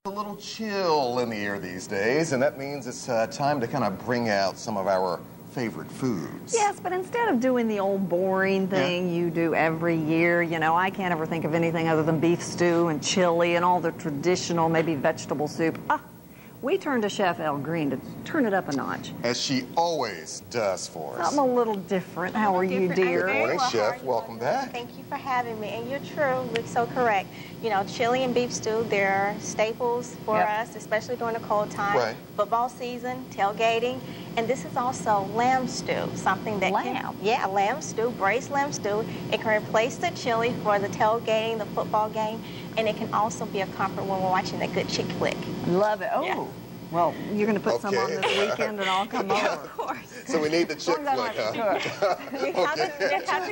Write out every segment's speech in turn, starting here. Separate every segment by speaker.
Speaker 1: A little chill in the air these days, and that means it's time to kind of bring out some of our favorite foods.
Speaker 2: Yes, but instead of doing the old boring thing you do every year, you know, I can't ever think of anything other than beef stew and chili and all the traditional, maybe vegetable soup. We turned to Chef Elle Green to turn it up a notch.
Speaker 1: As she always does for us.
Speaker 2: Something a little different. How are you, dear?
Speaker 1: Good morning, Chef. Welcome back.
Speaker 3: Thank you for having me. And you're truly so correct. You know, chili and beef stew, they're staples for us, especially during the cold time.
Speaker 1: Right.
Speaker 3: Football season, tailgating. And this is also lamb stew, something that lamb stew, braised lamb stew. It can replace the chili for the tailgating, the football game, and it can also be a comfort when we're watching a good chick flick.
Speaker 2: Love it. Oh, well, you're going to put some on this weekend and I'll come over.
Speaker 3: Of course.
Speaker 1: So we need the chick flick, huh?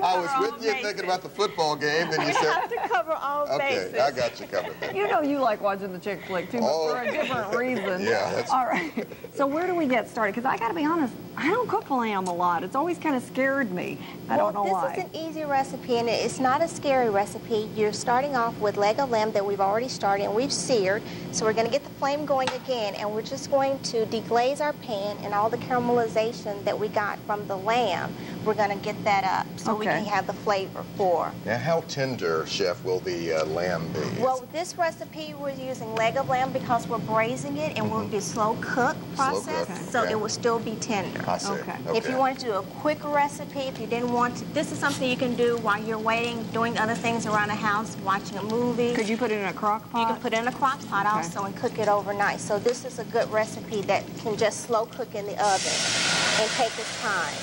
Speaker 1: I was with you thinking about the football game, then you said...
Speaker 3: We have to cover all bases.
Speaker 1: Okay, I got you covered then.
Speaker 2: You know you like watching the chick flick too, but for a different reason.
Speaker 1: Yeah, that's...
Speaker 2: All right. So where do we get started? Because I got to be honest, I don't cook lamb a lot. It's always kind of scared me. I don't know why.
Speaker 3: This is an easy recipe, and it's not a scary recipe. You're starting off with leg of lamb that we've already started, and we've seared. So we're going to get the flame going again, and we're just going to deglaze our pan, and all the caramelization that we got from the lamb, we're going to get that up so we can have the flavor for.
Speaker 1: Now, how tender, Chef, will the lamb be?
Speaker 3: Well, this recipe we're using leg of lamb because we're braising it, and we'll be slow cook process, so it will still be tender.
Speaker 1: I see.
Speaker 3: If you wanted to do a quick recipe, if you didn't want to, this is something you can do while you're waiting, doing other things around the house, watching a movie.
Speaker 2: Could you put it in a crock pot?
Speaker 3: You can put it in a crock pot also and cook it overnight. So this is a good recipe that can just slow cook in the oven and take its time.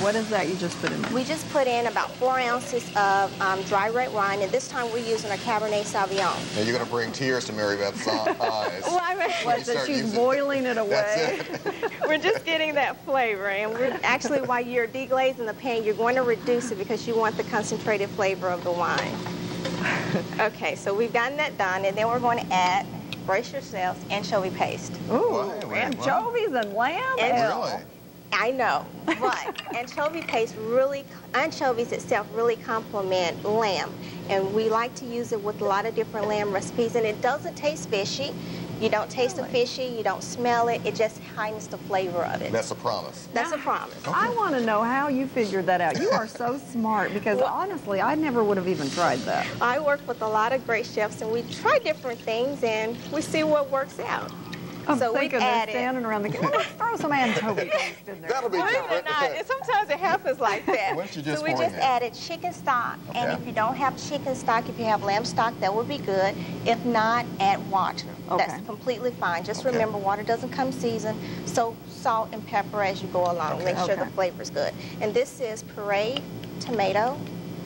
Speaker 2: What is that you just put in there?
Speaker 3: We just put in about 4 ounces of dry red wine, and this time we're using a Cabernet Sauvignon.
Speaker 1: Now you're going to bring tears to Marybeth's eyes.
Speaker 2: What's it? She's boiling it away.
Speaker 1: That's it.
Speaker 3: We're just getting that flavor, and we're actually, while you're deglazing the pan, you're going to reduce it because you want the concentrated flavor of the wine. Okay, so we've gotten that done, and then we're going to add, brace yourselves, anchovy paste.
Speaker 2: Ooh, anchovies and lamb?
Speaker 1: Really?
Speaker 3: I know, but anchovies itself really complement lamb, and we like to use it with a lot of different lamb recipes, and it doesn't taste fishy. You don't taste the fishy, you don't smell it, it just heightens the flavor of it.
Speaker 1: That's a promise.
Speaker 3: That's a promise.
Speaker 2: I want to know how you figured that out. You are so smart, because honestly, I never would have even tried that.
Speaker 3: I work with a lot of great chefs, and we try different things, and we see what works out.
Speaker 2: So thinking they're standing around the kitchen. Let's throw some anchovy paste in there.
Speaker 1: That'll be different.
Speaker 3: Sometimes it happens like that.
Speaker 1: So
Speaker 3: we just added chicken stock, and if you don't have chicken stock, if you have lamb stock, that would be good. If not, add water. That's completely fine. Just remember, water doesn't come seasoned, so salt and pepper as you go along. Make sure the flavor's good. And this is pureed tomato.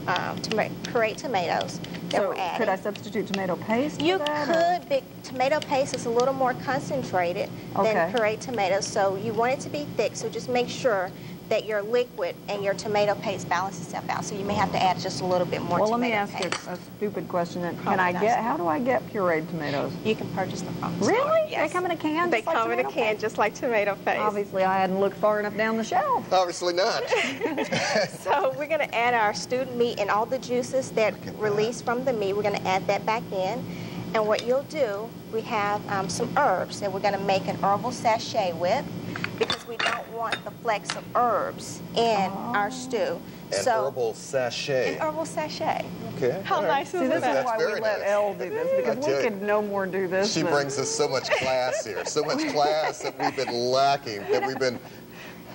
Speaker 3: Pureed tomatoes that we're adding.
Speaker 2: Could I substitute tomato paste?
Speaker 3: You could, but tomato paste is a little more concentrated than pureed tomatoes, so you want it to be thick, so just make sure that your liquid and your tomato paste balance itself out. So you may have to add just a little bit more tomato paste. Well, let me ask
Speaker 2: you a stupid question. How do I get pureed tomatoes?
Speaker 3: You can purchase them from the
Speaker 2: store.
Speaker 3: Really?
Speaker 2: Yes. They come in a can?
Speaker 3: They come in a can just like tomato paste.
Speaker 2: Obviously, I hadn't looked far enough down the shelf.
Speaker 1: Obviously not.
Speaker 3: So we're going to add our stewed meat and all the juices that release from the meat. We're going to add that back in. And what you'll do, we have some herbs that we're going to make an herbal sachet with, because we don't want the flecks of herbs in our stew.
Speaker 1: An herbal sachet.
Speaker 3: An herbal sachet.
Speaker 1: Okay.
Speaker 3: How nice is that?
Speaker 2: This is why we let Elle do this, because we could no more do this.
Speaker 1: She brings us so much class here, so much class that we've been lacking, that we've been...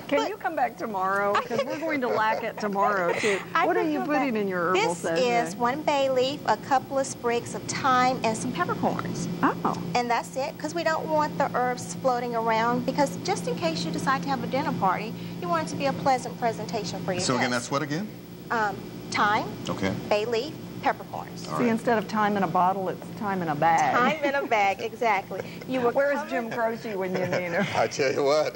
Speaker 2: Can you come back tomorrow? Because we're going to lack it tomorrow, too. What are you putting in your herbal sachet?
Speaker 3: This is 1 bay leaf, a couple of sprigs of thyme, and some peppercorns.
Speaker 2: Oh.
Speaker 3: And that's it, because we don't want the herbs floating around, because just in case you decide to have a dinner party, you want it to be a pleasant presentation for your guests.
Speaker 1: So again, that's what again?
Speaker 3: Thyme, bay leaf, peppercorns.
Speaker 2: See, instead of time in a bottle, it's time in a bag.
Speaker 3: Time in a bag, exactly.
Speaker 2: Where's Jim Croce when you need him?
Speaker 1: I tell you what,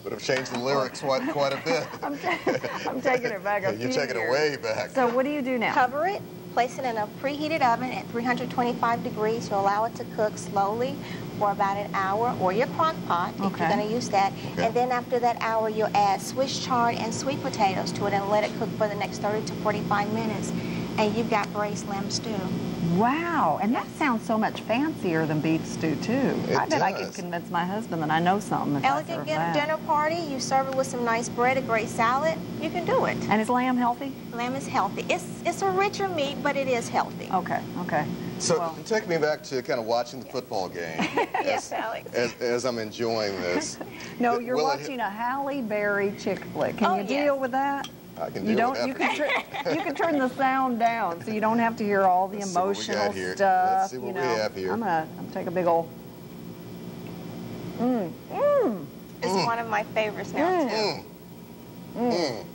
Speaker 1: would have changed the lyrics quite a bit.
Speaker 2: I'm taking it back a few
Speaker 1: You're taking it way back.
Speaker 2: So what do you do now?
Speaker 3: Cover it, place it in a preheated oven at 325 degrees to allow it to cook slowly for about an hour, or your crock pot if you're going to use that. And then after that hour, you'll add Swiss chard and sweet potatoes to it and let it cook for the next 30 to 45 minutes. And you've got braised lamb stew.
Speaker 2: Wow, and that sounds so much fancier than beef stew, too. I bet I could convince my husband that I know something if I
Speaker 3: Elegant
Speaker 2: serve that.
Speaker 3: dinner party, you serve it with some nice bread, a great salad, you can do it.
Speaker 2: And is lamb healthy?
Speaker 3: Lamb is healthy. It's a richer meat, but it is healthy.
Speaker 2: Okay, okay.
Speaker 1: So take me back to kind of watching the football game.
Speaker 3: Yes, Alex.
Speaker 1: As I'm enjoying this.
Speaker 2: No, you're watching a Halle Berry chick flick. Can you deal with that?
Speaker 1: I can deal with that.
Speaker 2: You can turn the sound down so you don't have to hear all the emotional stuff.
Speaker 1: Let's see what we have here.
Speaker 2: I'm gonna take a big old.
Speaker 3: It's one of my favorites now too.